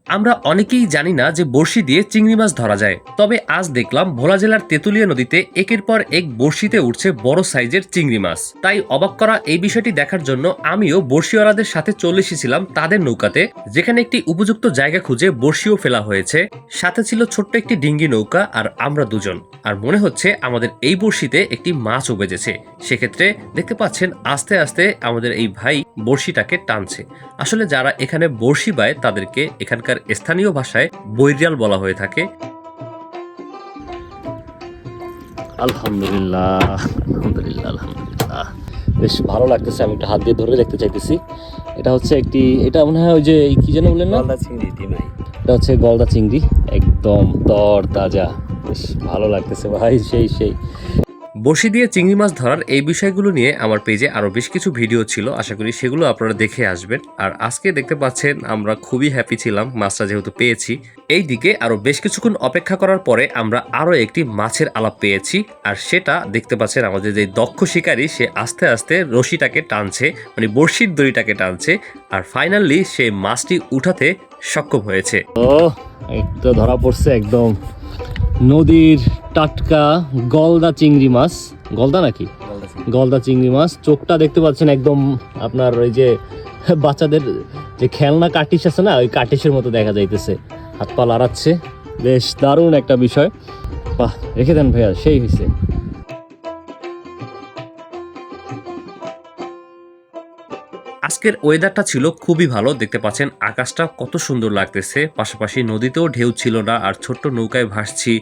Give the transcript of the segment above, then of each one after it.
আমরা অনেকেই জানি না যে বড়শি দিয়ে চিংড়ি মাছ ধরা যায়, তবে আজ দেখলাম ভোলা জেলার তেঁতুলিয়া নদীতে একের পর এক বড়শিতে উঠছে বড় সাইজের চিংড়ি মাছ। তাই অবাক করা এই বিষয়টি দেখার জন্য আমিও বড়শিওয়ালাদের সাথে চলে এসেছিলাম তাদের নৌকাতে, যেখানে একটি উপযুক্ত জায়গা খুঁজে বড়শিও ফেলা হয়েছে। সাথে ছিল ছোট্ট একটি ডিঙ্গি নৌকা আর আমরা দুজন, আর মনে হচ্ছে আমাদের এই বড়শিতে একটি মাছও বেজেছে। সেক্ষেত্রে দেখতে পাচ্ছেন আস্তে আস্তে আমাদের এই ভাই বড়শিটাকে টানছে। আসলে যারা এখানে বড়শি বায় তাদেরকে এখানকার স্থানীয় ভাষায় বৈরিয়াল বলা হয়ে থাকে। আলহামদুলিল্লাহ, আলহামদুলিল্লাহ, আলহামদুলিল্লাহ, বেশ ভালো লাগতেছে। আমি একটু হাত দিয়ে ধরে দেখতে চাইতেছি। এটা হচ্ছে এটা মনে হয় ওই যে কি যেন বললেন না, গলদা চিংড়ি। এটা হচ্ছে গলদা চিংড়ি, একদম তর তাজা, বেশ ভালো লাগতেছে ভাই। সেই বড়শি দিয়ে চিংড়ি মাছ ধরার এই বিষয়গুলো নিয়ে আমার পেজে আরো বেশ কিছু ভিডিও ছিল, আশা করি সেগুলো আপনারা দেখে আসবেন। আর আজকে দেখতে পাচ্ছেন আমরা খুবই হ্যাপি ছিলাম মাছটা যেহেতু পেয়েছি। এইদিকে আরো বেশ কিছুক্ষণ অপেক্ষা করার পরে আমরা আরো একটি মাছের আলাপ পেয়েছি, আর সেটা দেখতে পাচ্ছেন আমাদের যে দক্ষ শিকারী সে আস্তে আস্তে রশিটাকে টানছে, মানে বড়শির দড়িটাকে টানছে, আর ফাইনালি সে মাছটি উঠাতে সক্ষম হয়েছে। ও একটু ধরা পড়ছে একদম নদীর টাটকা গলদা চিংড়ি মাছ। গলদা নাকি? গলদা চিংড়ি মাছ। চোখটা দেখতে পাচ্ছেন একদম আপনার ওই যে বাচ্চাদের যে খেলনা কাটিস আছে না, ওই কাটিসের মতো দেখা যাইতেছে। হাত পা লড়াচ্ছে, বেশ দারুণ একটা বিষয়। বাহ, রেখে দেন ভাইয়া, সেই হয়েছে। আজকের ওয়েদারটা ছিল খুবই ভালো, দেখতে পাচ্ছেন আকাশটা কত সুন্দর লাগতেছে, পাশাপাশি নদীতেও ঢেউ ছিল না, আর ছোট্ট নৌকায় ভাসছি।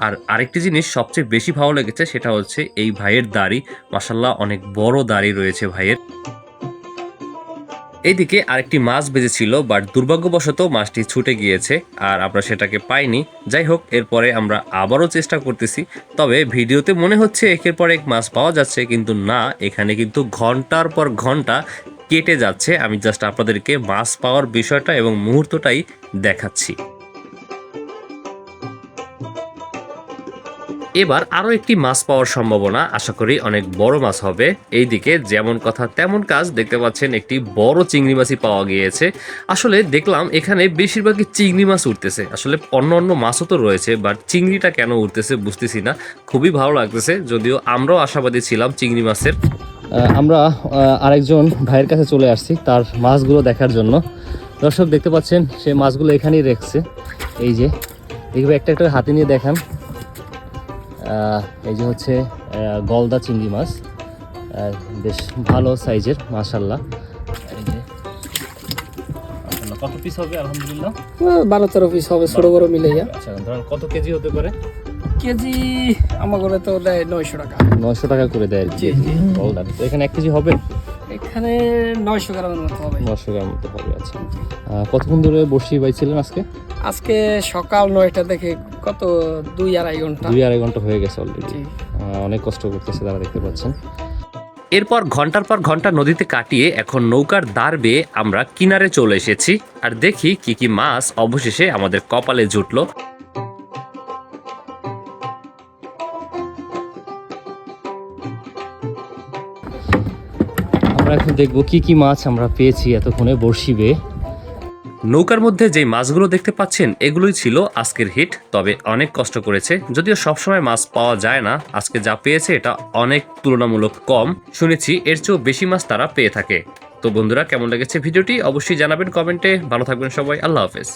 আর আরেকটি জিনিস সবচেয়ে বেশি ভালো লেগেছে, সেটা হচ্ছে এই ভাইয়ের দাড়ি। মাশাআল্লাহ, অনেক বড় দাড়ি রয়েছে ভাইয়ের। এইদিকে আরেকটি মাছ বেজেছিল, বাট দুর্ভাগ্যবশত মাছটি ছুটে গিয়েছে আর আমরা সেটাকে পাইনি। যাই হোক, এরপরে আমরা আবারও চেষ্টা করতেছি। তবে ভিডিওতে মনে হচ্ছে একের পর এক মাছ পাওয়া যাচ্ছে, কিন্তু না, এখানে কিন্তু ঘন্টার পর ঘন্টা কেটে যাচ্ছে। আমি জাস্ট আপনাদেরকে মাছ পাওয়ার বিষয়টা এবং মুহূর্তটাই দেখাচ্ছি। এবার আরো একটি মাছ পাওয়ার সম্ভাবনা, আশা করি অনেক বড় মাছ হবে। এইদিকে যেমন কথা তেমন কাজ, দেখতে পাচ্ছেন একটি বড় চিংড়ি মাছই পাওয়া গিয়েছে। আসলে দেখলাম এখানে বেশিরভাগই চিংড়ি মাছ উঠতেছে, আসলে অন্য অন্য মাছও তো রয়েছে, বাট চিংড়িটা কেন উঠতেছে বুঝতেছি না। খুবই ভালো লাগতেছে, যদিও আমরাও আশাবাদী ছিলাম চিংড়ি মাছের। আমরা আরেকজন ভাইয়ের কাছে চলে আসছি তার মাছগুলো দেখার জন্য। দর্শক দেখতে পাচ্ছেন সে মাছগুলো এখানেই রেখেছে। এই যে এইভাবে একটা একটা হাতে নিয়ে দেখান। এই যে হচ্ছে গলদা চিংড়ি মাছ, বেশ ভালো সাইজের, মাশাআল্লাহ। এই যে কত পিস হবে? আলহামদুলিল্লাহ 12-13 পিস হবে, ছোট বড় মিলাইয়া। আচ্ছা, ধরুন কত কেজি হতে পারে? কেজি আমার ঘরে তো দেয় 900 টাকা। 900 টাকা করে দেয় কেজি গলদা। তো এখানে 1 কেজি হবে? এখানে 900 গ্রামের মতো হবে। 900 গ্রাম মতো হবে। আচ্ছা, কতক্ষণ ধরে বড়শি বাইছিলেন আজকে? আজকে সকাল 9টা থেকে কত 2-2.5 ঘন্টা। 2-2.5 ঘন্টা হয়ে গেছে অলরেডি। অনেক কষ্ট করতেছে তারা, দেখতে পাচ্ছেন। এরপর ঘন্টার পর ঘন্টা নদীতে কাটিয়ে এখন নৌকার দাঁড় বেয়ে আমরা কিনারে চলে এসেছি, আর দেখি কি কি মাছ অবশেষে আমাদের কপালে জুটলো। আমরা এখন দেখবো কি কি মাছ আমরা পেয়েছি এতক্ষণে বড়শি বেয়ে। নৌকার মধ্যে যে মাছগুলো দেখতে পাচ্ছেন এগুলোই ছিল আজকের হিট, তবে অনেক কষ্ট করেছে। যদিও সবসময় মাছ পাওয়া যায় না, আজকে যা পেয়েছে এটা অনেক তুলনামূলক কম। শুনেছি এর চেয়েও বেশি মাছ তারা পেয়ে থাকে। তো বন্ধুরা, কেমন লেগেছে ভিডিওটি অবশ্যই জানাবেন কমেন্টে। ভালো থাকবেন সবাই, আল্লাহ হাফেজ।